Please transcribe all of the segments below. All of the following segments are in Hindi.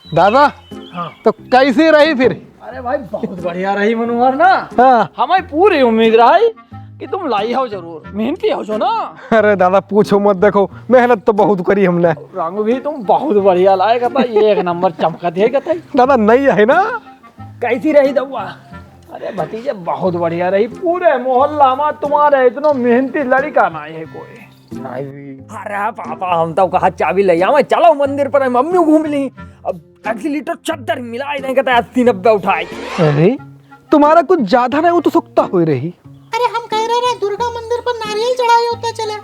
दादा। हाँ। तो कैसी रही फिर? अरे भाई बहुत बढ़िया रही मनोहर ना। हाँ। हमें पूरी उम्मीद रही कि तुम लाई हो जरूर, मेहनती हो जो ना। अरे दादा पूछो मत, देखो मेहनत तो बहुत करी हमने। रंग भी तुम बहुत बढ़िया लाए कहता, एक नंबर चमकत है कहता। दादा नहीं है ना? कैसी रही दवा? अरे भतीजे बहुत बढ़िया रही, पूरे मोहल्ला में तुम्हारे इतना मेहनती लड़का नहीं है कोई। नहीं। अरे पापा हम तो कहा चाबी ले आवे, चलो मंदिर पर मम्मी घूम ली। अब एक्सीलेटर चद्दर मिला ही नहीं कहता, 80-90 उठाई। अरे तुम्हारा कुछ ज्यादा नहीं, वो तो सुक्ता हो रही। अरे हम कह रहे दुर्गा मंदिर पर नारियल चढ़ाए होता चले,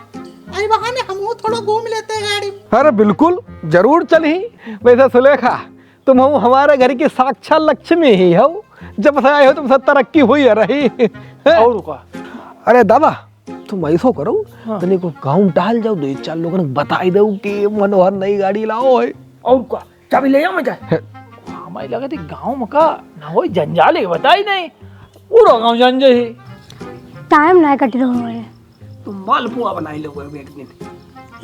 आई बहाने हम थोड़ा घूम लेते हैं गाड़ी। अरे बिल्कुल जरूर चली। वैसे सुलेखा तुम हो हमारे घर की साक्षात लक्ष्मी ही हो, जब से आए हो तुम सब तरक्की हुई है रही। और रुका। अरे दादा तुम ऐसा करो, हाँ। तने को गाँव डाल जाओ, दो चार लोगों ने बताई दो कि मनोहर नई गाड़ी लाओ है। और का चाबी ले जाओ मजा। हमारी लगा थी गाँव में का ना हो जंजाल है, बताई नहीं पूरा गाँव जंजे ही। टाइम ना कट रहा है, तुम मालपुआ बनाई लोगे एक दिन।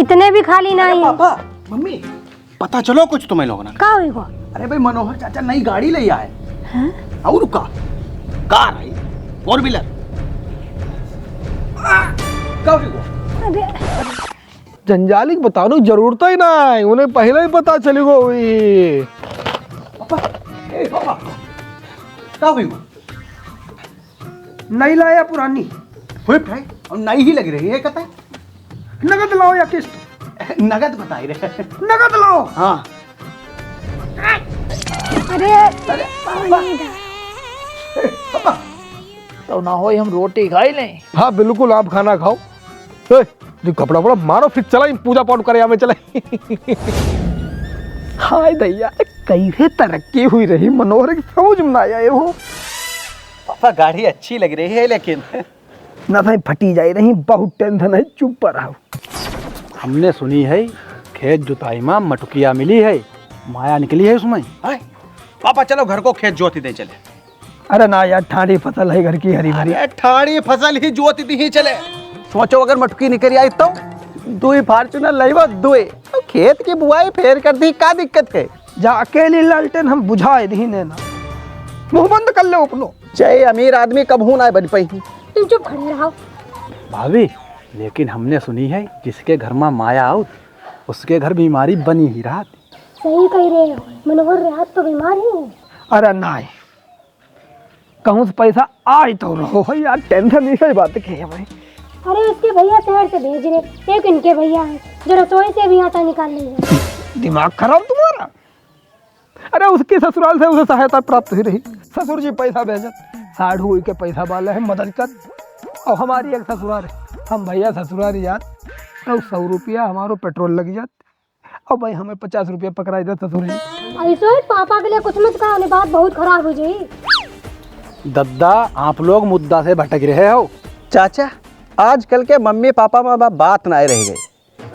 इतने भी खाली नहीं। पापा मम्मी पता चलो कुछ तुम्हें लोगों ने? का हुई को? अरे भाई मनोहर चाचा नई गाड़ी ले आए। हैं? और का कार है, 4 व्हीलर। अरे जंजाली बताने की जरूरत ही नहीं, उन्हें पहले ही पता चली गई। पापा ए पापा क्या हुई? नहीं लाया पुरानी, स्विफ्ट है और नई ही लग रही है कहता है। नगद लाओ या किस्त? नगद बताई रहे। नगद लाओ। हाँ अरे पापा तो ना हो हम रोटी खाई लें। हाँ बिल्कुल आप खाना खाओ। ए, जो कपड़ा वपड़ा मारो फिर चला पूजा पाठ करे हमें चले। हाय दैया कैसे तरक्की हुई रही मनोहर की, समझ में ना आया वो। पापा गाड़ी अच्छी लग रही है लेकिन ना भाई फटी जाए रही, बहुत टेंशन है, चुप पर रहो। हमने सुनी है खेत जुताई में मटुकिया मिली है, माया निकली है उसमें। पापा चलो घर को खेत जोती दे चले। अरे ना यार ठाड़ी फसल है घर की हरी भरी। अरे ठाड़ी फसल ही जोती दी ही चले। सोचो अगर मटकी निकल आई तो 2 फॉर्च्यूनर लाइवा 2 खेत की बुआई फेर कर दी, क्या दिक्कत है? जा अकेली लालटेन हम बुझाए दी ना, मुंह बंद कर लो अपनो। चाहे अमीर आदमी कब ना बन पाई। तुम चुप खड़े रहो। भाभी लेकिन हमने सुनी है जिसके घर में माया आउत उसके घर बीमारी बनी ही रहा। सही कह रहे हो, मनोहर रात तो बीमार ही है। अरे ना कहूँ से पैसा आए तो रहो है यार, टेंशन नहीं सही बात है भाई। अरे उसके भैया शहर से भेज रहे, एक इनके भैया है जो रसोई से भी आटा निकाल लेंगे। दिमाग खराब तुम्हारा। अरे उसकी ससुराल से उसे सहायता प्राप्त हुई रही, ससुर जी पैसा भेजत, साढ़ू के पैसा वाले है मदद कर। और हमारी एक ससुराल है, हम भैया ससुराल याद तो 100 रुपया हमारो पेट्रोल लग जात, और भाई हमें 50 रुपया पकड़ाई दे ससुर जी। ऐसे ही पापा के लिए कुछ मत कहा, बात बहुत खराब हो जाए। दद्दा आप लोग मुद्दा से भटक रहे हो। चाचा आजकल के मम्मी पापा माँ बाप बात ना रह गई,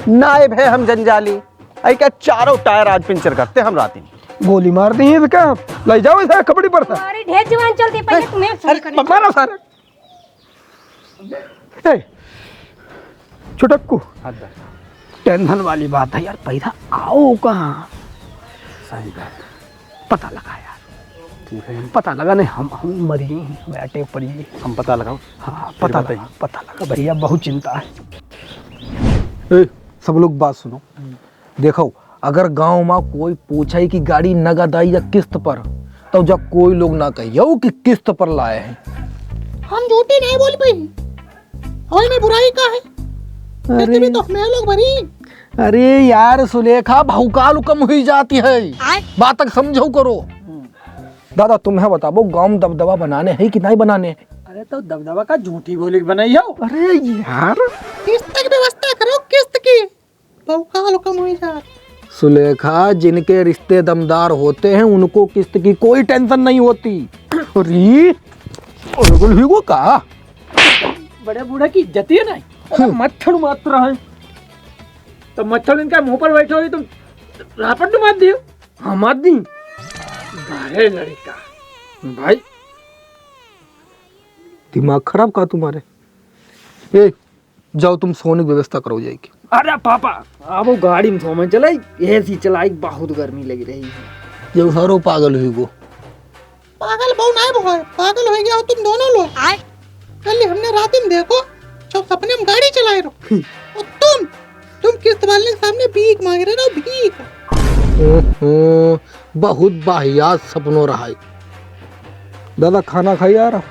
नाइब है हम जंजाली। आई क्या चारों टायर आज पंचर करते हम रात में। गोली मार दी है क्या? ले जाओ इसे कपड़ी पर से। अरे ढेर जवान चलती, पहले तुम्हें सही करना। मारो सारे। छुटक्कू टेंशन वाली बात है यार, पैसा आओ कहाँ? सही बात पता लगा यार, पता लगा नहीं हम मरी बैठे पड़ी। हम पता लगाओ। हाँ पता लगा भैया, बहुत चिंता है। ए, सब लोग बात सुनो, देखो अगर गांव में कोई पूछे कि गाड़ी नगद आई या किस्त पर, तो जब कोई लोग ना कहियो कि किस्त पर लाए हैं। हम झूठी नहीं बोल पाई, और नहीं बुराई का है। किस्त भी तो हमें लोग भरी। अरे यार सुलेखा भौकाल कम हुई जाती है, बात तक समझो करो। दादा तुम्हें बताओ गांव में दबदबा बनाने है कि नहीं बनाने है? अरे तो दबदबा का झूठी बोली बनाई हो। अरे यार किस्त की व्यवस्था करो, किस्त की बहुकाल कम हुई जा। सुलेखा जिनके रिश्ते दमदार होते हैं उनको किस्त की कोई टेंशन नहीं होती। अरे को कहा बड़े बूढ़े की इज्जत ही है नहीं। मच्छर मात्र है तो मच्छर इनका मुंह पर बैठे हो तुम रापट मार दियो। हाँ मार दी गारे लड़का भाई, दिमाग खराब का तुम्हारे। ए जाओ तुम सोने की व्यवस्था करो जाएगी। अरे पापा अब वो गाड़ी में सो में चलाई, ऐसी चलाई बहुत गर्मी लग रही है। जो सारो पागल हुई को पागल बहु ना है, पागल हो गया हो तुम दोनों लोग। कल हमने रात में देखो जब सपने में गाड़ी चलाए रहो और तुम किस्त वाले के सामने भीख मांग रहे हो, भीख। बहुत बाहियात सपनों रहा है। दादा खाना खाई आ रहा।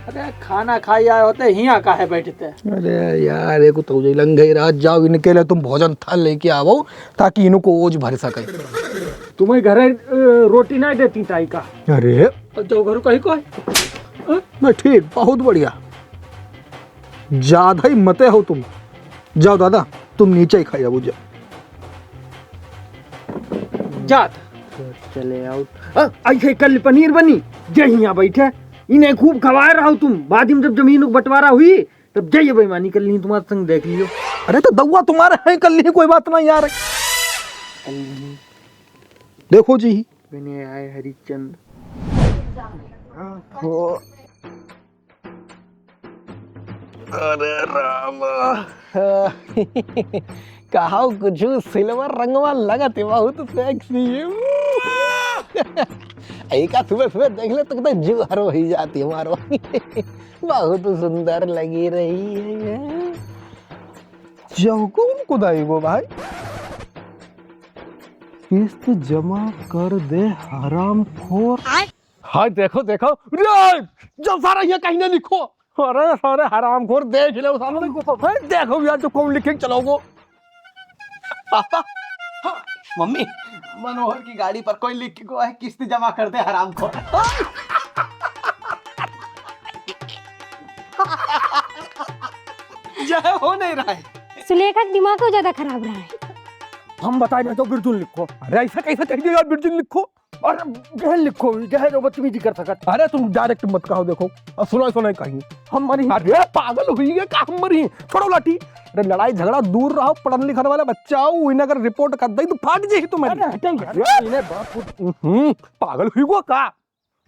अरे खाना खाई आए होते हिया का है बैठते। अरे यार एक तो लंघई रात जाओ, इनके लिए तुम भोजन थाल लेके आओ ताकि इनको ओज भर सके। तुम्हें घरे रोटी नहीं देती ताई का? अरे जो घर कहीं को है मैं ठीक, बहुत बढ़िया। ज्यादा ही मते हो तुम। जाओ दादा तुम नीचे ही खाई, जाओ। जात चले आओ। ऐसे कल पनीर बनी जे यहाँ बैठे इन्हें खूब खवाए रहा तुम। बाद में जब जमीन बंटवारा हुई तब जाइए बेईमानी कर ली, तुम्हारे संग देख लियो। अरे तो दवा तुम्हारे है, कल ही कोई बात नहीं यार। देखो जी बने आए हरिचंद। अरे राम कहा कुछ सिल्वर रंगवा लगत है, बहुत सेक्सी है। ऐका सुबह सुबह देख ले तो जीव हरो ही जाती है मारो। बहुत सुंदर लगी रही है। जाओ कौन कुदाई गो भाई, किस्त जमा कर दे हराम खोर। हाँ देखो देखो जब सारा ये कहीं ना लिखो। अरे सारे हराम खोर देख लो सामने। देखो यार जो कौन लिखे चलोगो। पापा हाँ, मम्मी मनोहर की गाड़ी पर कोई लिख के है किस्त जमा कर दे हराम को। जय हो नहीं रहा है। सुलेखा का दिमाग को ज्यादा खराब रहा है। हम बताए ना तो बिरजुन लिखो। अरे ऐसा कैसा कह दिया यार, बिरजुन लिखो। अरे गहन लिखो, गहन बदतमीजी कर सकत। अरे तुम डायरेक्ट मत कहो, देखो अब सुनो सुनो कहीं हम मरी। अरे पागल हुई है का, हम मरी छोड़ो लाठी। अरे लड़ाई झगड़ा दूर रहो, पढ़ने लिखने वाला बच्चा हो, इन्हें अगर रिपोर्ट कर दई तो फाट जाएगी तुम्हारी। पागल हुई वो का।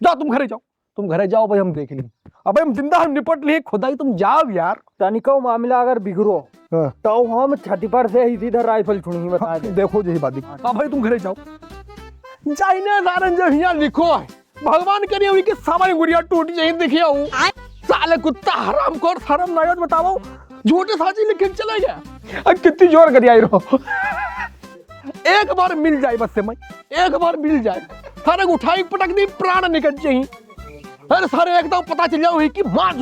जाओ तुम घरे जाओ, तुम घरे जाओ भाई, हम देख लेंगे। अबे हम जिंदा हम निपट लिए, खुदाई तुम जाओ यार। तनिको मामला अगर बिगड़ो तो हम छठी पर से ही सीधा राइफल छुड़ी बता दे। देखो यही बात। हाँ भाई तुम घरे जाओ। चाइना सारन जो यहाँ लिखो है, भगवान करिए हुई कि सामान्य गुड़िया टूट जाए देखिए साले कुत्ता हराम खोर शर्म ना आयो बताओ, झूठे साची लिखे चला गया। अब कितनी जोर करिए आई रहो। एक बार मिल जाए बस से मैं, एक बार मिल जाए सारे उठाई पटक दी प्राण निकल जाए। अरे सारे एकदम पता चल जाओ कि मार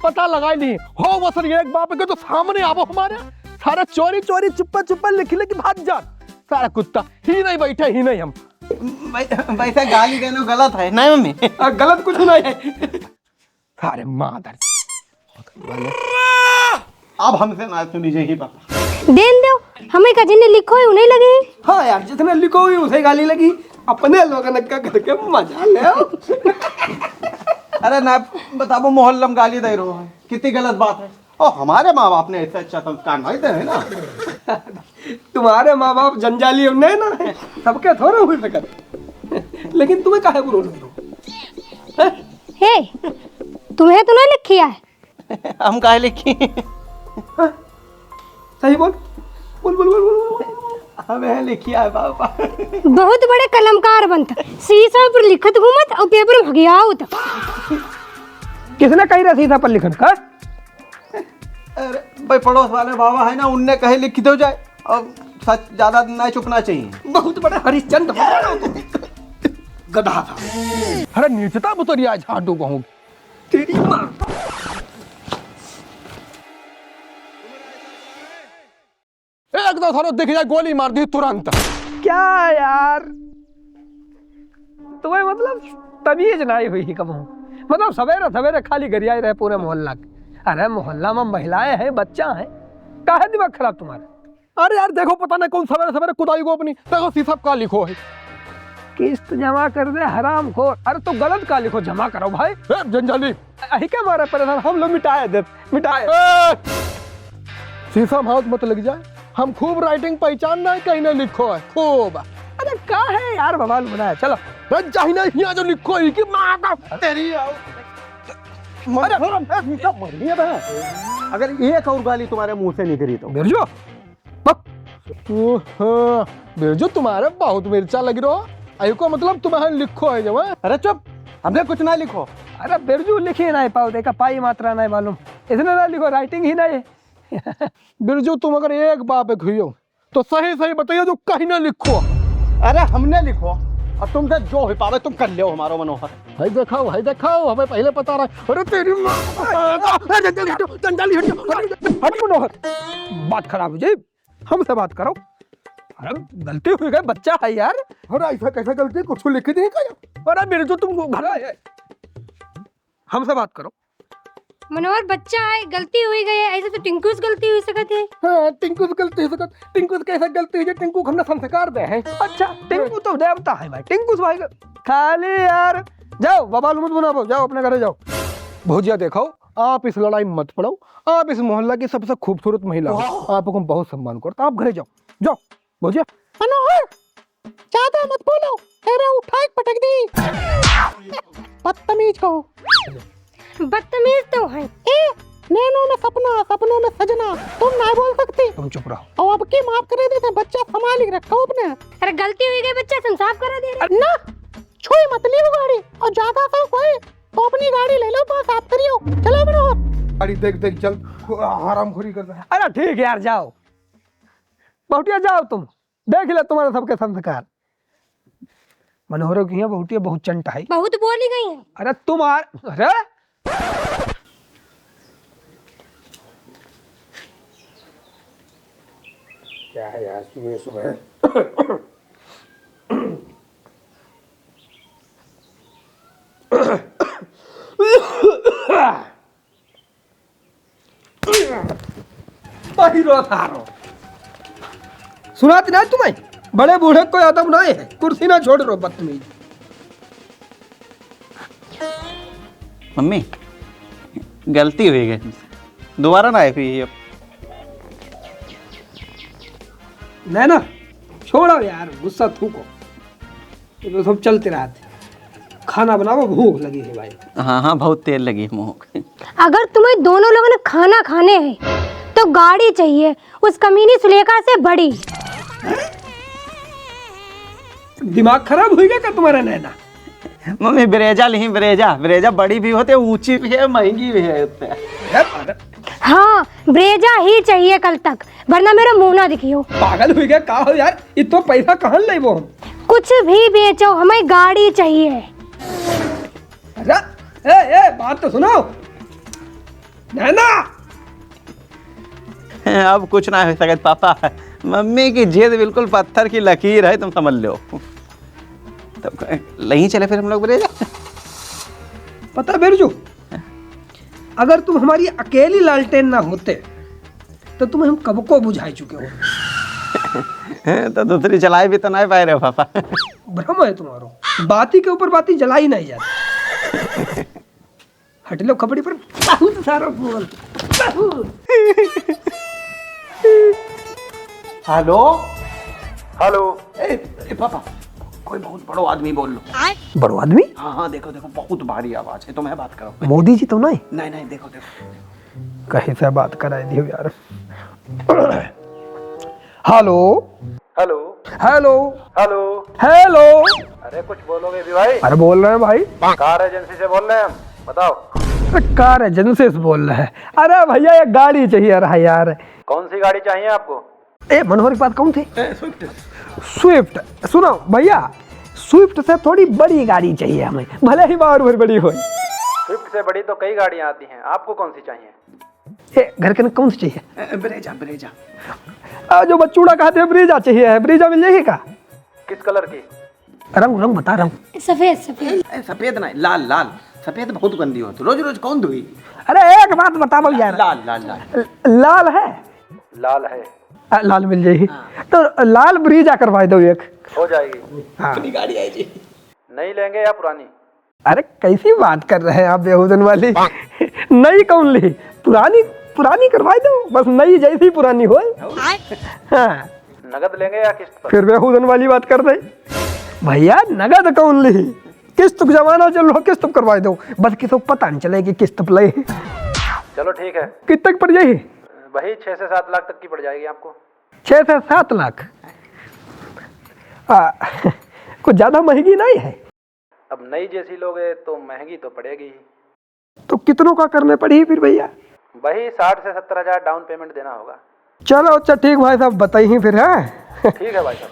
पता लगा नहीं हो बस एक बाप के तो सामने आवो हमारे। सारा चोरी चोरी चुप्पा चुप्पा लिख लिख भाग जा। सारा कुत्ता ही नहीं बैठे ही नहीं हम। वैसे गाली देना गलत है नहीं मम्मी? गलत कुछ नहीं है। सारे मादर अब हमसे ना सुनी जाएगी पापा। देन दो हमें का जिन्हें लिखो है उन्हें लगी। हाँ यार जितने लिखो हुई उसे गाली लगी, अपने लोग नक्का करके मजा ले। अरे ना बताओ मोहल्ला में गाली दे रहे हो, कितनी गलत बात है। और हमारे माँ बाप ने ऐसा अच्छा संस्कार नहीं दे है ना। तुम्हारे माँ बाप जंजाली नहीं ना है, सबके थोड़े हुई सकत। लेकिन तुम्हें काहे बुरो लग हे तुम्हें तो नहीं लिखी है। हम काहे लिखी? सही बोल बोल बोल बोल बोल। हमें लिखिया है पापा। बहुत बड़े कलमकार बनता, शीशा पर लिखत घूमत और पेपर में भगिया होता। किसने कही रही था पर लिखन का? अरे भाई पड़ोस वाले बाबा है ना, उनने कहे लिख दो जाए और सच ज्यादा नहीं छुपना चाहिए। बहुत बड़ा हरिश्चंद्र गधा था। अरे नीचता बुतरिया झाड़ू कहूँ तेरी माँ। एक दो थारो दिख जाए गोली मार दी तुरंत। क्या यार तुम्हें मतलब तमीज नहीं हुई कब? मतलब सवेरे सवेरे खाली गरियाई रहे पूरे मोहल्ला के। अरे मोहल्ला में महिलाएं हैं, बच्चा है, काहे दिमाग खराब तुम्हारा? अरे यार देखो पता नहीं कौन सवेरे सवेरे कुदाई को अपनी, देखो शीशा का लिखो है किस्त जमा कर दे हराम खोर। अरे तो गलत का लिखो, जमा करो भाई। जंजाली अही क्या मारा परेशान, हम लोग मिटाए दे मिटाए। शीशा में मत लग जाए, हम खूब राइटिंग पहचान ना कहीं ना लिखो है खूब। अरे का है यार भगवान बनाया। चलो चाइना यहाँ जो लिखो है कि माँ का तेरी अगर एक और गाली तुम्हारे मुंह से निकली तो मिर्जो बिरजू तुम्हारे बहुत मिर्चा लग रहा अयो को मतलब तुम्हारे लिखो है जो अरे चुप, हमने कुछ ना लिखो। अरे बिरजू लिखी नहीं पाओ देखा पाई मात्रा नहीं मालूम इसने ना लिखो राइटिंग ही नहीं बिरजू तुम अगर एक बाप एक हुई हो तो सही सही बताइए जो कहीं ना लिखो। अरे हमने लिखो और तुमसे जो हो पावे तुम कर लियो हमारो मनोहर। भाई देखाओ हमें पहले पता रहा। अरे तेरी माँ हट मनोहर बात खराब हो जाए हमसे बात करो। अरे गलती हुई गई बच्चा है यार। अरे ऐसा कैसा गलती कुछ लिख दी क्या। अरे बिरजू तुम घर हमसे बात करो। मनोहर बच्चा है गलती हुई गई है ऐसे तो टिंकू से गलती हुई सकत है। हाँ टिंकू से गलती हो सकत टिंकू से कैसा गलती हुई टिंकू को हमने संस्कार दे है। अच्छा टिंकू तो देवता है भाई टिंकू से भाई खाली यार जाओ बबाल मत बनाओ जाओ अपने घरे जाओ। भौजिया देखो आप इस लड़ाई में मत पड़ो आप इस मोहल्ला की सबसे खूबसूरत महिला हो आपको हम बहुत सम्मान करते आप घरे जाओ जाओ भौजिया। मनोहर ज्यादा मत बोलो तेरे उठा के पटक दी। बदतमीज कहो। बदतमीज तो है। नैनों में सपना सपनों में सजना तुम नहीं बोल सकती। तुम चुप रहो। और अब की माफ करे देते बच्चा संभाल ही रखो अपने। अरे गलती हुई गई बच्चा तुम साफ करा दे रहे ना छुई मत ली वो गाड़ी और ज्यादा सा कोई तो अपनी गाड़ी ले लो बस आप करियो। चलो मनोहर गाड़ी देख देख चल हरामखोरी कर रहा है। अरे ठीक है यार जाओ बहुटिया जाओ तुम देख ले तुम्हारे सबके संस्कार। मनोहर की है बहुटिया बहुत चंटा है बहुत बोली गई है। अरे तुम्हारे अरे क्या है यार सुबह सुबह सुनाती ना तुम्हें बड़े बूढ़े को अदब नहीं है कुर्सी ना छोड़ रो बदतमीज। मम्मी गलती हुई गई दोबारा ना हुई अब। नहीं छोड़ो यार गुस्सा थूको तो सब चलते रहते खाना बनाओ भूख लगी है भाई। हाँ हाँ बहुत तेल लगी मुँह। अगर तुम्हें दोनों लोगों ने खाना खाने हैं तो गाड़ी चाहिए उस कमीनी सुलेखा से बड़ी। दिमाग खराब हुई क्या तुम्हारा नैना। मम्मी ब्रेजा नहीं ब्रेजा बड़ी भी होते ऊंची भी है महंगी भी है। हाँ ब्रेजा ही चाहिए कल तक वरना मेरा मुंह ना दिखियो। पागल हुई क्या कहा हो यार इतना पैसा कहाँ ले वो हम। कुछ भी बेचो हमें गाड़ी चाहिए। अरे ए बात तो सुनो नैना। अब कुछ ना हो सकता पापा मम्मी की जिद बिल्कुल पत्थर की लकीर है तुम समझ लो। तब नहीं चले फिर हम लोग ब्रेजा। पता बिरजू अगर तुम हमारी अकेली लालटेन ना होते तो तुम्हें हम कब को बुझा चुके हो। तो दूसरी चलाई भी तो नहीं पाए रहे पापा। भ्रम है तुम्हारो बाती के ऊपर बाती जलाई नहीं जाती। हट लो कपड़ी पर बहुत सारा बोल। हेलो हेलो ए पापा कोई बहुत बड़ो आदमी बोल लो। बड़ो आदमी। हाँ हाँ देखो देखो बहुत भारी आवाज है तो मैं बात करो। मोदी जी तो नहीं। नहीं देखो देखो कहीं से बात कराई दी यार। Hello hello hello hello hello. अरे कुछ बोलोगे भी भाई। अरे बोल रहे हैं भाई कार एजेंसी से बोल रहे हैं हम बताओ। कार एजेंसी से बोल रहे हैं। अरे भैया एक गाड़ी चाहिए रहा यार। कौन सी गाड़ी चाहिए आपको। ए मनोहर की बात कौन थी। स्विफ्ट सुनो भैया स्विफ्ट से थोड़ी बड़ी गाड़ी चाहिए हमें भले ही बार बड़ी हो। स्विफ्ट से बड़ी तो कई गाड़ियां आती हैं आपको कौन सी चाहिए। घर के कौन सी चाहिए। ब्रेजा जो बच्चूड़ा कहते हैं ब्रीजा चाहिए ब्रीजा मिल जाएगी का। किस कलर की। रंग रंग बता रहा हूँ। सफेद सफेद। सफेद नहीं लाल लाल सफेद बहुत गंदी होती रोज रोज कौन धोई। अरे एक बात बताओ यार। लाल लाल लाल लाल है। लाल है लाल मिल जाएगी तो लाल ब्रीजा करवा दो एक। हो जाएगी। हाँ। अपनी गाड़ी आएगी। नई लेंगे या पुरानी। अरे कैसी बात कर रहे हैं आप बेहुदन वाली। नई कौन ली पुरानी पुरानी करवा दो बस नई जैसी पुरानी हो। हाँ। नगद लेंगे या किस्त पर। फिर बेहुदन वाली बात कर दे भैया नगद कौन ली किस्त जमाना चल रहा किस्त करवा दो बस किसी को पता नहीं चले कि किस्त पर ले। चलो ठीक है कितने पड़ जाएगी। वही 6 से 7 लाख तक की पड़ जाएगी आपको। 6 से 7 लाख। कुछ ज्यादा महंगी नहीं है। अब नई जैसी लोगे तो महंगी तो पड़ेगी। तो कितनों का करने पड़ी फिर भैया? वही 60 से 70 हजार डाउन पेमेंट देना होगा। चलो अच्छा ठीक भाई साहब, बताइए फिर है। ठीक है भाई साहब।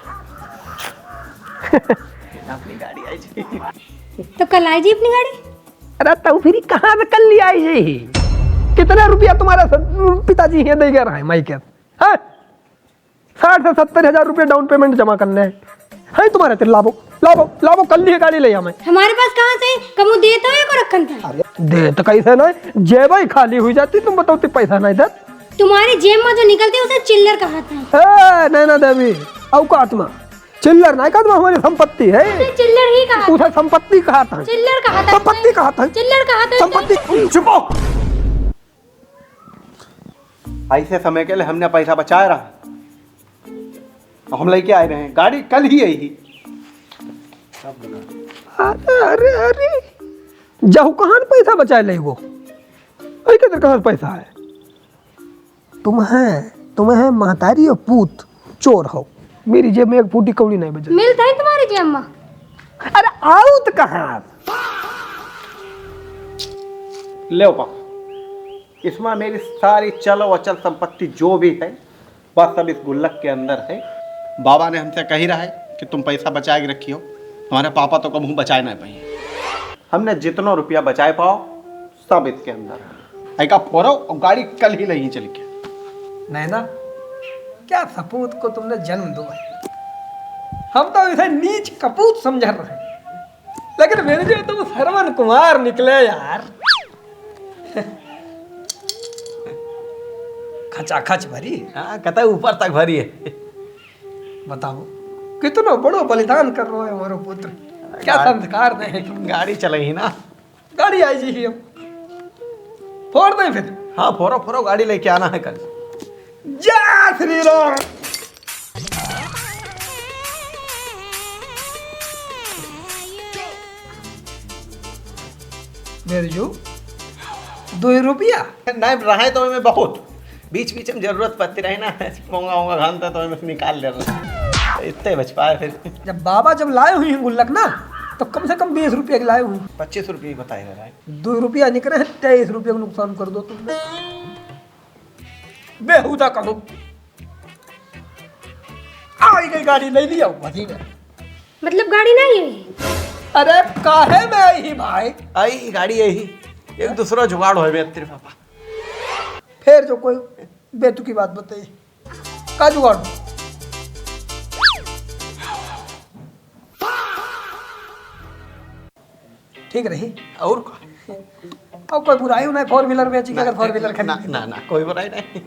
अपनी गाड़ी आई जी। तो कल आई जी अपनी गाड़ी। अरे तो फिर कहाँ से कर लिया ये? कितना रुपया तुम्हारा पिताजी ये दे गए रहे माई के? 60 से 70 हजार रुपया डाउन पेमेंट जमा करने है तुम्हारे। तेरे लाभो लाभो लाभो कल लिए गाड़ी ले हमें। हमारे पास कहाँ से कमु देता है को रखन था। दे तो कैसे ना, जेब ही खाली हुई जाती, तुम बताओ तो पैसा नहीं था। तुम्हारी जेब में जो निकलती है उसे चिल्लर कहते हैं। नैना देवी औकात में चिल्लर नहीं कहता, हमारी संपत्ति है। चिल्लर ही कहा, उसे संपत्ति कहा था। चिल्लर कहा था, संपत्ति कहा था, चिल्लर कहा था। संपत्ति। चुपो। ऐसे समय के लिए हमने पैसा बचाया रहा, हम लेके आए रहे हैं गाड़ी कल ही आई ही। अरे अरे अरे जाओ कहाँ पैसा बचाए ले वो? किधर कहाँ पैसा है? तुम्हें महतारी और पूत चोर हो। मेरी जेब में एक फूटी कौड़ी नहीं बचा। मिलता है तुम्हारी जेब में। अरे आओ तो कहाँ? ले पापा, इसमें मेरी सारी चलो अचल संपत्ति जो भी है बस सब इस गुल्लक के अंदर है। बाबा ने हमसे कही रहा है कि तुम पैसा बचा के रखियो। हमारे पापा तो कभी बचाए नहीं पाए। हमने जितना रुपया बचाए पाओ सब इसके अंदर है। फोड़ो और गाड़ी कल ही नहीं चल के। नैना, क्या सपूत को तुमने जन्म दो है। हम तो इसे नीच कपूत समझ रहे हैं, लेकिन मेरे जो तुम श्रवण कुमार निकले यार। खचाखच भरी। हाँ कहता ऊपर तक भरी है। बताओ कितना बड़ो बलिदान कर रहे हो हमारे पुत्र। क्या संस्कार दे तुम। गाड़ी चलेगी ना, गाड़ी आई जी हम फोड़ दें फिर। हाँ फोड़ो फोड़ो, गाड़ी लेके आना है कल। जय श्री राम। बिरजू 2 रुपया नहीं रहे तो मैं बहुत बीच बीच में जरूरत पड़ती रही ना, मोंगा मोंगा घानता तो मैं निकाल ले रहा, इतने बच पाए। फिर जब बाबा जब लाए हुई गुल्लक ना, तो कम से कम 20 रुपया की लाए हुई। 25 रुपये बताए रहा है। 2 रुपया निकले हैं, 23 रुपया का नुकसान कर दो तुमने। बेहुदा करो। आई गई गाड़ी ले लिया वही में। मतलब गाड़ी नहीं है। अरे काहे में आई ही भाई? आई गाड़ी यही एक दूसरा जुगाड़ हो गया तेरे पापा। फिर जो कोई बेतुकी बात बताई का जुगाड़? ठीक रही और कोई बुराई नहीं। 4 व्हीलर बेची अगर 4 व्हीलर ना खरीद। ना ना कोई बुराई नहीं।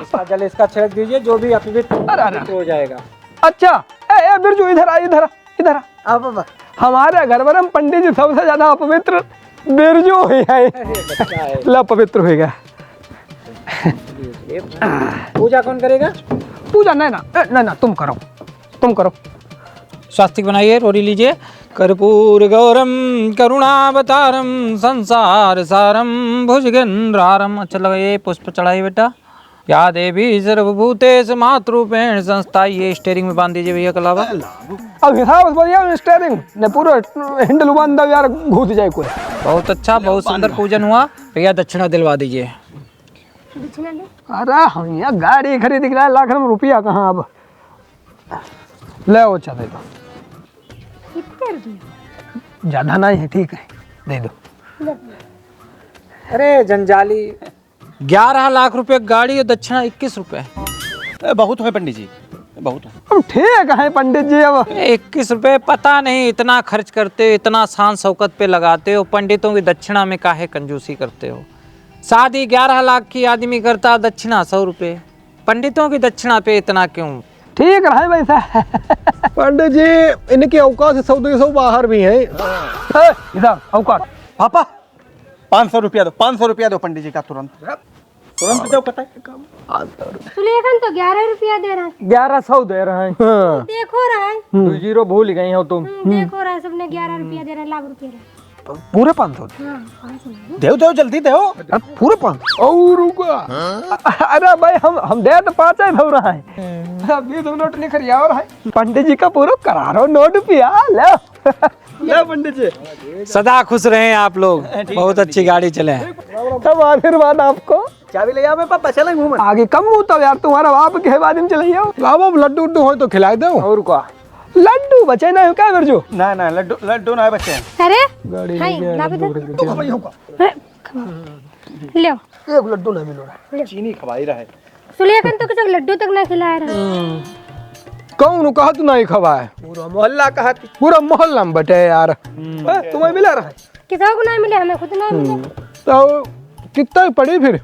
इसका जल इसका छिड़क दीजिए, जो भी अपवित्र हो जाएगा। अच्छा ए बिरजू इधर आ, इधर आ, इधर आ। अब हमारे घर में पंडित जी सबसे ज्यादा अपवित्र बिरजू ही है। ला पवित्र हो गया। पूजा कौन करेगा? पूजा नहीं ना तुम करो, तुम करो। स्वास्तिक बनाइए, रोटी लीजिए। कर्पूर गौरम करुणावतारम संसार सारम भुजगेन्द्रारम। अच्छा लगा, ये पुष्प चढ़ाइए बेटा। या देवी सर्वभूतेष मातृरूपेण संस्था। ये स्टीयरिंग में बांध दीजिए भैया कलावा। अब हिसाब से बढ़िया स्टीयरिंग ने पूरा हैंडल बांध दो यार, घुस जाए कोई। बहुत अच्छा, बहुत सुंदर पूजन हुआ। भैया दक्षिणा दिलवा दीजिए। अरे हम यहाँ गाड़ी खरीद के लाए, लाख में रुपया कहाँ। अब ले वो दे दो। ज्यादा नहीं है, ठीक है दे दो। अरे जंजाली, 11 लाख रुपए गाड़ी और दक्षिणा 21 रुपए। बहुत है पंडित जी, बहुत है। अब ठीक है पंडित जी। अब 21 रुपए पता नहीं इतना खर्च करते हो, इतना शान शौकत पे लगाते हो। पंडितों की दक्षिणा में काहे कंजूसी करते हो? शादी 11 लाख की आदमी करता, दक्षिणा 100 रुपए। पंडितों की दक्षिणा पे इतना क्यों? ठीक रहा वैसा। पंडित जी इनके औकात से 100-200 बाहर भी है। इधर औकात। पापा 500 रुपया दो, 500 रुपया दो पंडित जी का तुरंत तुरंत दो। पता है सुलेखन तो 11 रुपया दे रहा है। 1100 दे रहे हैं। देखो रहा है। 2 जीरो भूल गई हो तुम। देखो रहा है, सबने 11 रुपया दे रहा है, लाख रुपया। पूरे 500 देव देव जल्दी देव। अरे पूरे 500 और रुका। अरे भाई हम दे तो 5 ही भर रहा है। अभी तुम नोट नहीं खरिया और है पंडित जी का पूरा करा रहा नोट पिया ले ले पंडित जी। सदा खुश रहें आप लोग, बहुत अच्छी गाड़ी चले। तब आशीर्वाद आपको। चाबी ले आओ मेरे पापा, चलेंगे घूमने। आगे कम होता यार तुम्हारा बाप के बाद में चले जाओ। लाओ लड्डू उड्डू हो तो खिलाए दो। और क्या लड्डू बचे ना क्या बिरजू? ना ना लड्डू लड्डू ना बच्चे। अरे गाड़ी हाय में ला बेटा तो खवाई होगा। ले एक लड्डू ना मिलो रहा। चीनी खवाई रहा है। सुलेखन तो किसी लड्डू तक ना खिलाया रहा। कौन कहा तू नहीं खवाए? पूरा मोहल्ला कहा थी। पूरा मोहल्ला में बटे यार। तुम्हें मिला रहा है? किसी को नहीं मिले, हमें खुद नहीं मिले। तो कितना पड़ी फिर?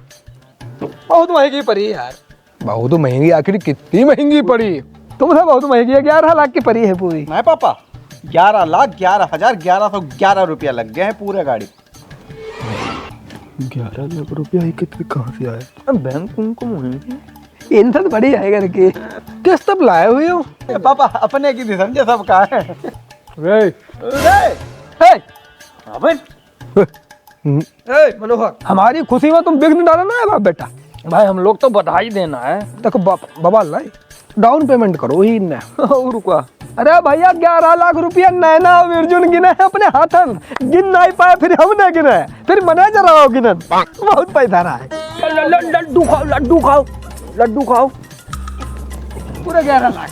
बहुत महंगी पड़ी यार। बहुत महंगी? आखिर कितनी महंगी पड़ी? तुमसे बहुत महंगी है। 11 लाख की पड़ी है पूरी। नहीं पापा 11,11,1111 रुपया लग गए हैं पूरे गाड़ी। 11 लाख रुपया कितने कहाँ से आए? बैंक उनको महंगी इनसे तो बड़ी है करके। किस तब लाए हुए हो? पापा अपने की भी समझे सबका है। मनोहर हमारी खुशी में तुम बिघ्न डालो ना बाप बेटा। भाई हम लोग तो बधाई देना है। देखो बाबा लाई डाउन पेमेंट करो ही न। रुका। अरे भैया 11 लाख रुपया नैना और अर्जुन गिने हैं अपने हाथन। गिन नहीं पाए फिर हमने गिने, फिर मैनेजर रहा गिनन। बहुत पैसा रहा है। लड्डू खाओ लड्डू खाओ लड्डू खाओ। पूरे 11 लाख।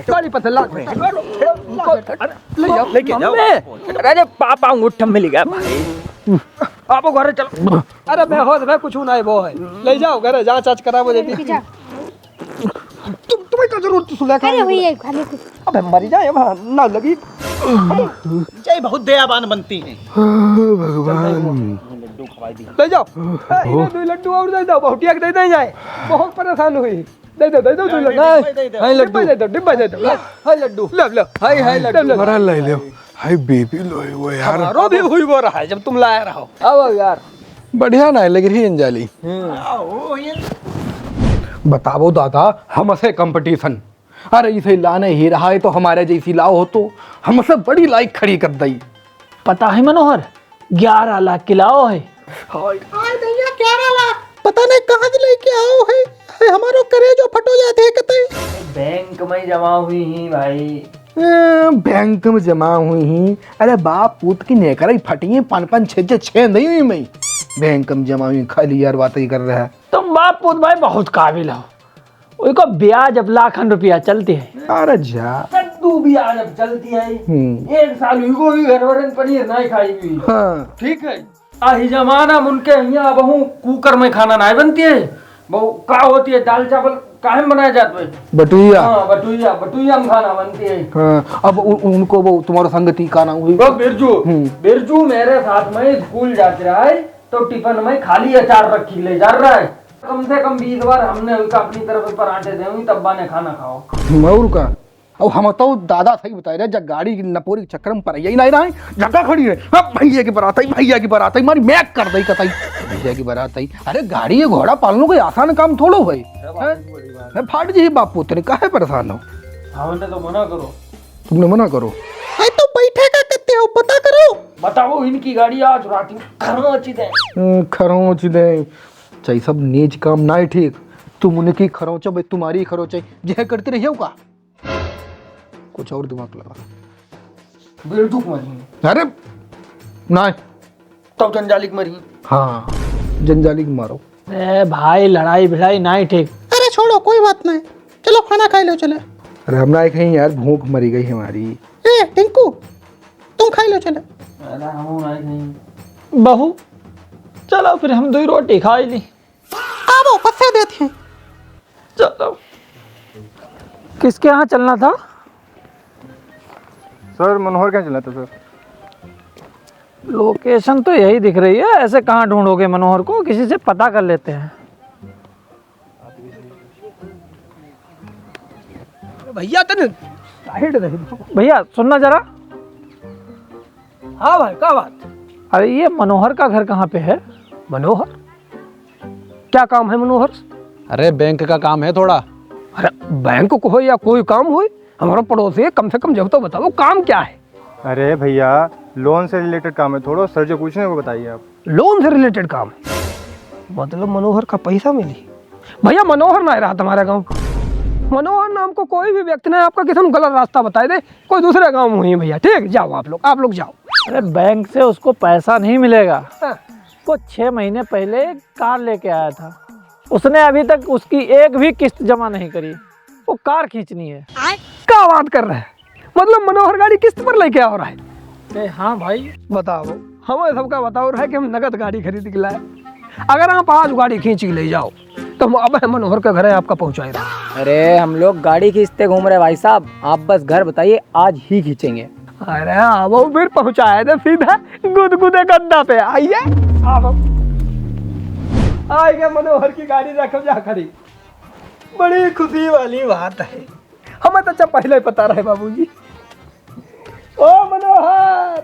गाड़ी पर ला लेके जाओ। अरे पापा अंगूठा मिल गया भाई। आप घर चलो। अरे मैं हो मैं कुछ नहीं वो है। ले जाओ घर जांच आच करा वो देती। जा। तुम्हें क्या जरूरत सुना अरे वही है खाली कुछ। अबे मरी जाए ना लगी। चाय बहुत दयावान बनती है। भगवान ले जाओ। इन्हें 2 लड्डू और दे दो। बहुटिया के दे जाए। बहुत परेशान हुई। दे दो 2 लड्डू। हाय लड्डू दे दो डिब्बा दे दो। हाय लड्डू ले हाय लड्डू बड़ा ले लो। हाय बेबी लो वो यार हमारो भी हुई वो रहा है जब तुम लाया रहो। आओ यार बढ़िया ना लग रही अंजाली। बताओ दादा हमसे कंपटीशन। अरे इसे लाने ही रहा है तो हमारे जैसी लाओ हो तो हमसे बड़ी लाइक खड़ी कर दई। पता है मनोहर 11 लाख की लाओ है। हाय भैया 11 लाख पता नहीं कहाँ से लेके आओ है। हमारो करेजो फटो जाते हैं कतई। बैंक में जमा हुई ही भाई। बैंक में जमा हुई ही। अरे बाप पूत की नेकर ही फटी है 5-5 6 नहीं हुई मैं। बैंक में जमा हुई खाली यार बात ही कर रहा है। तुम बाप पुत भाई बहुत काबिल हो। उनको ब्याज अब लाखन रुपया चलते हैं। अरे जा तू ब्याज अब चलती है। 1 साल हुई को भी घर वरन पनीर नहीं खाई हुई। हाँ ठीक है आही जमाना में उनके यहाँ बहू कुकर में खाना नहीं बनती है। बहू का होती है दाल चावल काहे में बनाया जाता है? बटुइया। हाँ बटुइया में खाना बनती है। हाँ अब उनको वो तुम्हारा संगति का नाम हुई। वो बिरजू मेरे साथ में स्कूल जाते रहा है तो टिफिन में खाली अचार रखी ले जा रहा है। कम से कम 20 बार हमने उनका अपनी तरफ पराठे दे तब्बा ने खाना खाओ। मयूर का अब हम तो दादा सही बता रहे जब गाड़ी नपोरी के चक्कर में पर यही नहीं रहा है। जगह खड़ी है भैया की बारात आई मारी मैक कर दई कतई भैया की बारात आई। अरे गाड़ी ये घोड़ा पालने कोई आसान काम थोड़ो भाई। मैं फाट जी बापू तेरे काहे परेशान हो? हमने तो मना करो। तुमने मना करो। हाय तो बैठे का करते हो पता करो। बताओ इनकी गाड़ी आज रात में खरोच दे चाहे सब नीच काम ना ठीक। तुम उनकी खरोचो भाई तुम्हारी खरोच यह करते रहियो का कुछ और दिमाग लगा। बिरजू मरी अरे नहीं तब जंजालिक मरी। हाँ जंजाली मारो। भाई लड़ाई भिड़ाई नहीं ठीक। अरे छोड़ो कोई बात नहीं चलो खाना खा लो चले। अरे हम ना कहीं यार भूख मरी गई हमारी। ए टिंकू तुम खा लो चले। बहू चलो फिर हम 2 रोटी खा ली। आओ पत्ते देते हैं। चलो किसके यहाँ चलना था? सर मनोहर क्या चला था सर? लोकेशन तो यही दिख रही है। ऐसे कहाँ ढूंढोगे मनोहर को? किसी से पता कर लेते हैं। भैया तने भैया सुनना जरा। हाँ भाई क्या बात? अरे ये मनोहर का घर कहाँ पे है? मनोहर क्या काम है मनोहर? अरे बैंक का काम है थोड़ा। अरे बैंक को हो या कोई काम हो हमारा पड़ोसी है, कम से कम जब तो बताओ काम क्या है। अरे भैया लोन से रिलेटेड काम है, थोड़ा सर जो पूछने को बताइए आप। लोन से रिलेटेड काम है, मतलब मनोहर का पैसा मिली। भैया मनोहर ना रहा तुम्हारा गांव, मनोहर नाम को कोई भी व्यक्ति ने आपका किसी गलत रास्ता बताए दे, कोई दूसरे गांव में हुई है भैया। ठीक, जाओ आप लोग जाओ। अरे बैंक से उसको पैसा नहीं मिलेगा। हाँ। वो 6 महीने पहले एक कार लेके आया था, उसने अभी तक उसकी एक भी किस्त जमा नहीं करी। वो कार खींचनी है। क्या बात कर रहे हैं, मतलब मनोहर गाड़ी किस्त पर लेके आ रहा है? हाँ भाई। बताओ, हमें सबका बताओ रहा है कि हम नगद गाड़ी खरीद के लाए। अगर आप आज गाड़ी खींच के ले जाओ तो हम अब मनोहर के घर आपका पहुंचाए रहा। अरे हम लोग गाड़ी खींचते घूम रहे भाई साहब, आप बस घर बताइए, आज ही खींचेंगे। अरे आओ फिर पहुंचाए दे सीधा गुदगुदे गद्दा पे। आइए आओ, आएगा मनोहर की गाड़ी रखो जा खड़ी। बड़ी खुशी वाली बात है, हमें तो अच्छा पहले ही पता रहे बाबूजी। ओ मनोहर,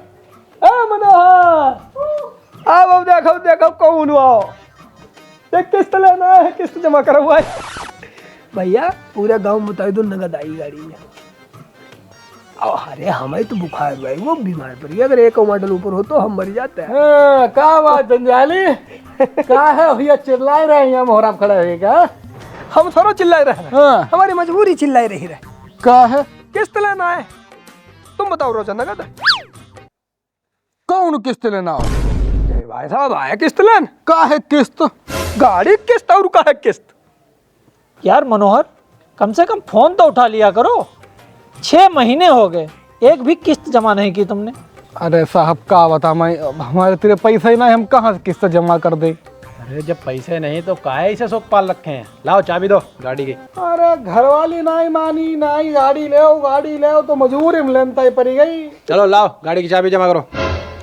ओ मनोहर, अब देखो देखो कौन आओ, एक किस्त लेना है, किस्त जमा करवा है भैया। पूरे गांव में बता दो नगद आई गाड़ी में। अरे हमें तो बुखार भाई, वो बीमार पड़ गया, अगर एक मॉडल ऊपर हो तो हम मर जाते हैं। क्या बात जंजाली, क्या है भैया चिल्ला रहे हैं, मोहरा खड़ा है क्या? हम थोड़ा चिल्लाए रहे हैं, हाँ। हमारी मजबूरी चिल्लाई रही रहे। क्या है? किस्त लेना है, तुम बताओ रोजा नगद कौन किस्त लेना हो? भाई साहब आया किस्त लेन। का है किस्त? गाड़ी किस्त और का है किस्त। यार मनोहर, कम से कम फोन तो उठा लिया करो। 6 महीने हो गए, एक भी किस्त जमा नहीं की तुमने। अरे साहब का बता, मैं हमारे तेरे पैसे ही नहीं, हम कहाँ से किस्त जमा कर दे? अरे जब पैसे नहीं तो काहे इसे शौक पाल रखे हैं। लाओ चाबी दो गाड़ी की। अरे घरवाली नहीं मानी, नहीं गाड़ी ले तो मजबूरी में लेनता ही पड़ी गई। चलो लाओ गाड़ी की चाबी जमा करो,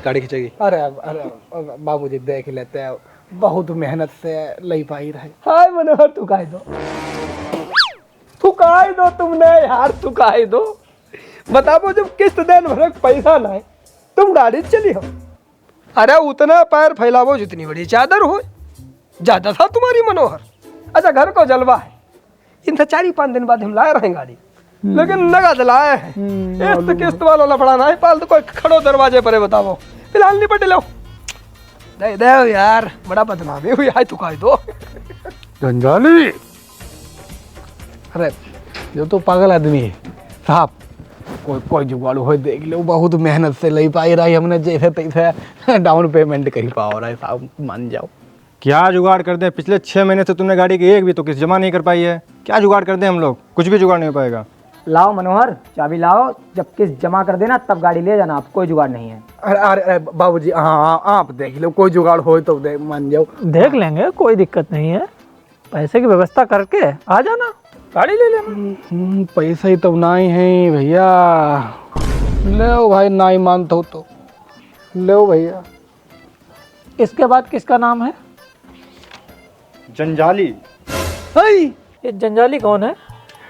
गाड़ी खींचेगी। अरे बाबूजी देख लेते हैं, बहुत मेहनत से ले पाई रहे। हाय मनोहर, थुकाई दो तुमने यार, थुकाई दो। बताओ जब किस्त देने भर पैसा नहीं, तुम गाड़ी चली हो। अरे उतना पैर फैलावो जितनी बड़ी चादर हो, ज्यादा था तुम्हारी मनोहर। अच्छा घर को जलवा है, इन 4-5 दिन बाद हम लाए रहे गाड़ी, लेकिन नगद लाए हैं। किस्त वाला लफड़ा नहीं पाल, तो कोई खड़ो दरवाजे पर है, बताओ फिलहाल निपट लो। नहीं दे यार, बड़ा बदनामी हुई है, थुकाई दो। जंजाली, अरे जो तो पागल आदमी है साहब, कोई जुगाड़ हो देख लो, बहुत मेहनत से ले पाई रही हमने, जैसे तैसे डाउन पेमेंट कर पाओ रहा है साहब, मान जाओ। क्या जुगाड़ कर दें? पिछले 6 महीने से तुमने गाड़ी की एक भी तो किस्त जमा नहीं कर पाई है। क्या जुगाड़ कर दें हम लोग? कुछ भी जुगाड़ नहीं हो पाएगा। लाओ मनोहर चाबी लाओ, जब किस्त जमा कर देना तब गाड़ी ले जाना, आप कोई जुगाड़ नहीं है। अरे बाबूजी, हाँ आप देख लो, कोई जुगाड़ हो तो मान जाओ। देख लेंगे, कोई दिक्कत नहीं है। पैसे की व्यवस्था करके आ जाना, गाड़ी ले लेना। पैसा ही तो नहीं है भैया। ले भाई, नहीं मानता हो तो ले भैया। इसके बाद किसका नाम है? जंजाली। ये जंजाली कौन है?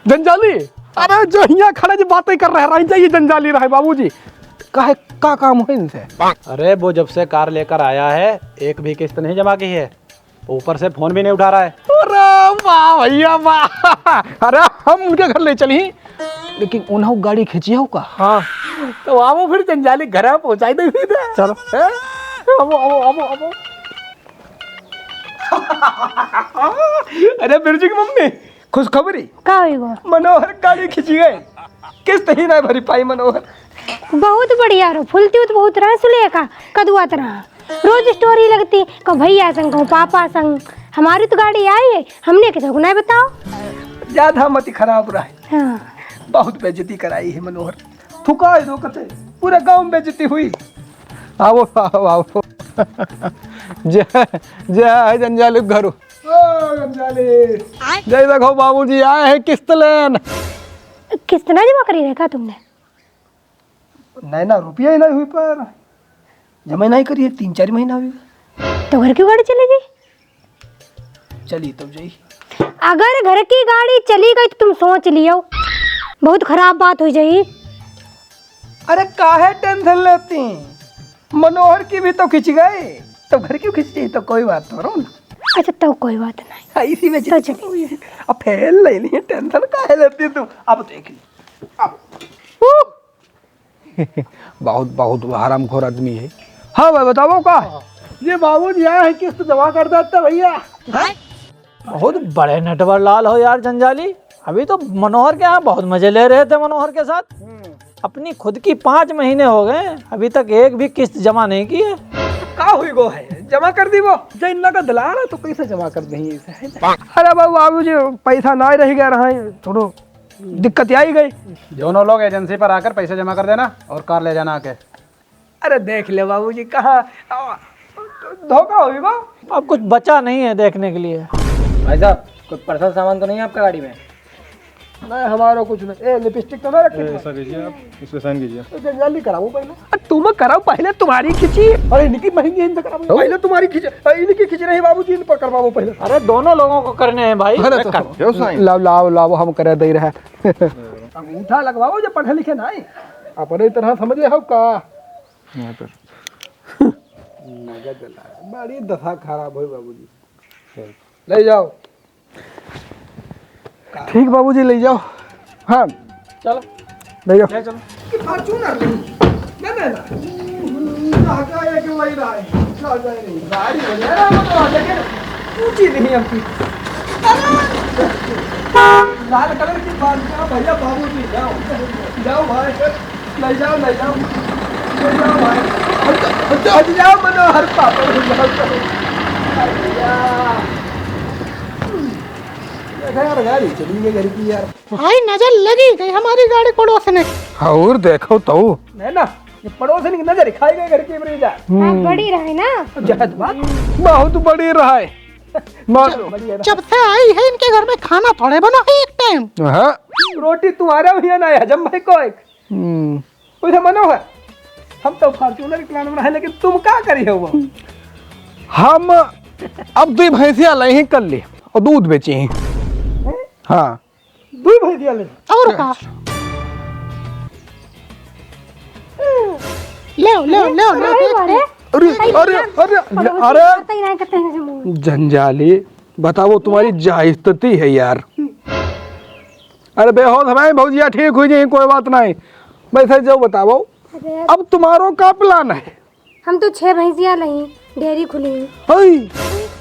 जंजाली, अरे जो यहाँ खड़े जो बातें कर रहे जाइए, जंजाली रहे बाबूजी। काहे का काम है इनसे? अरे वो जब से कार लेकर आया है एक भी किस्त नहीं जमा की है, ऊपर से फोन भी नहीं उठा रहा है। अरे वाह भैया वाह। अरे हम उनके घर ले चली, लेकिन उन्हें गाड़ी खींची हो का? हाँ तो आओ फिर जंजाली घर पहुंचाई दे। चलो। अब अरे बिरजू की मम्मी, खुशखबरी, का हुई वो? मनोहर गाड़ी खींची गए, किस्त ही नहीं भरी पाई मनोहर। बहुत बढ़िया रो, फुलती तो बहुत रहा सुलेखा कदुआ तरह, रोज स्टोरी लगती, कहो भैया संग, कहो पापा संग। हमारी तो गाड़ी आई है, हमने किसी को नहीं बताओ। ज्यादा मत खराब रहा है, हाँ। बहुत बेइज्जती कराई है मनोहर, थुकाए दो कते, पूरे गांव में बेइज्जती हुई। आओ आओ आओ। जय जंजाली घरू। जय देखो बाबूजी आए हैं किस्त लेन। किस्त ना जमा करी रखा तुमने? नहीं ना, रुपया ही नहीं हुई पर जमा नहीं करी, 3-4 महीना हुई। तो घर की गाड़ी चली गई? चली तब जाई। अगर घर की गाड़ी चली गई तो तुम सोच लियो, बहुत खराब बात हो जाई। अरे काहे टेंशन लेती, मनोहर की भी तो खिंच गए, तो घर क्यों खिंच गई? तो कोई बात तो ना। अच्छा तो कोई बात नहीं, इसी में तो चली। अब फेल ले ली, टेंशन काहे लेती तुम? अब देख ली बहुत बहुत हरामखोर आदमी है। हाँ भाई बताओ का। ये बाबूजी आए हैं किस्त जमा कर देते भैया। बहुत बड़े नटवर लाल हो यार जंजाली। अभी तो मनोहर के यहाँ बहुत मजे ले रहे थे मनोहर के साथ। अपनी खुद की 5 महीने हो गए, अभी तक एक भी किस्त जमा नहीं की है। का हुई गो है जमा कर दी वो जो इन्ना का दलाल है तो कैसे जमा कर देंगे इसे। अरे बाबू जी पैसा ना रह गया रहा है, थोड़ो दिक्कत आई गई। दोनों लोग एजेंसी पर आकर पैसे जमा कर देना और कार ले जाना आके। अरे देख ले बाबूजी कहाँ धोखा हुई गो। अब कुछ बचा नहीं है देखने के लिए। भाई साहब कोई पर्सनल सामान तो नहीं है आपका गाड़ी में? नहीं हमारा कुछ नहीं। ए लिपस्टिक तो ना रखे ऐसा कीजिए आप, इस पे साइन कीजिए। तो जल्दी कराओ पहले। तुम कराओ पहले, तुम्हारी खिंची। अरे इनकी महंगी इनसे कराओ पहले, तुम्हारी खिंच इनकी खिंच रही बाबूजी, इन पर करवाओ पहले। अरे दोनों लोगों को करने हैं भाई। लाओ लाओ लाओ हम करे दे रहे अंगूठा लगवाओ जो पढ़े लिखे नहीं अपने तरह समझे हो का। बड़ी दशा खराब हुई बाबूजी। ले जाओ। ठीक बाबूजी ले जाओ। हाँ चलो ले जाओ। ले चलो। फॉर्च्यूनर ले ना कहा है कि वही रहा है गाड़ी हो जाए ना लेकिन ऊंची नहीं हमकी। लाल कलर की बात भैया बाबूजी जाओ जाओ भाई ले जाओ ले जाओ ले जाओ भाई हट जाओ मनोहर पापा यार गाड़ी चली गई घर की यार। भाई नजर लगी गई हमारी गाड़ी पड़ोसने। और देखो तो नहीं ना ये पड़ोसन की नजर खाई गई घर की ब्रिजा। बड़ी रहे ना जहद बात बहुत बड़ी रहा है। जब से आई है इनके घर में खाना थोड़े बना है एक टाइम। हाँ रोटी तुम्हारा भी है ना हजम भाई को एक उसे मनो है। हम तो फॉर्च्यूनर प्लान बना है लेकिन तुम क्या करी हो वो। हम अब 2 भैंसिया ले ही कर ली और दूध बेची ही। हाँ 2 भैंसिया ले और का ले ले ले ले अरे अरे अरे अरे जंजाली बताओ तुम्हारी क्या स्थिति है यार। अरे बेहोश हमारे भौजिया ठीक हुई जाए कोई बात नहीं। वैसे जो बताओ अब तुम्हारो का प्लान है। हम तो 6 भैंसिया नहीं डेयरी खुली है।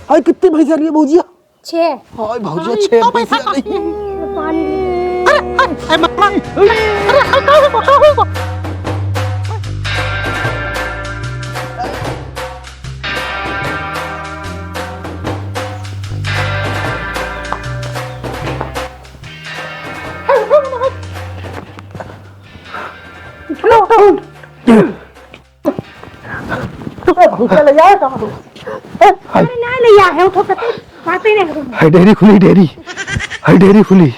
हाय कितनी भैंसिया रही है भौजिया? 6। हाय भौजिया 6 भैंसिया नहीं। पानी ना ले आ है उठो बात ही नहीं। डेयरी खुली डेयरी खुली।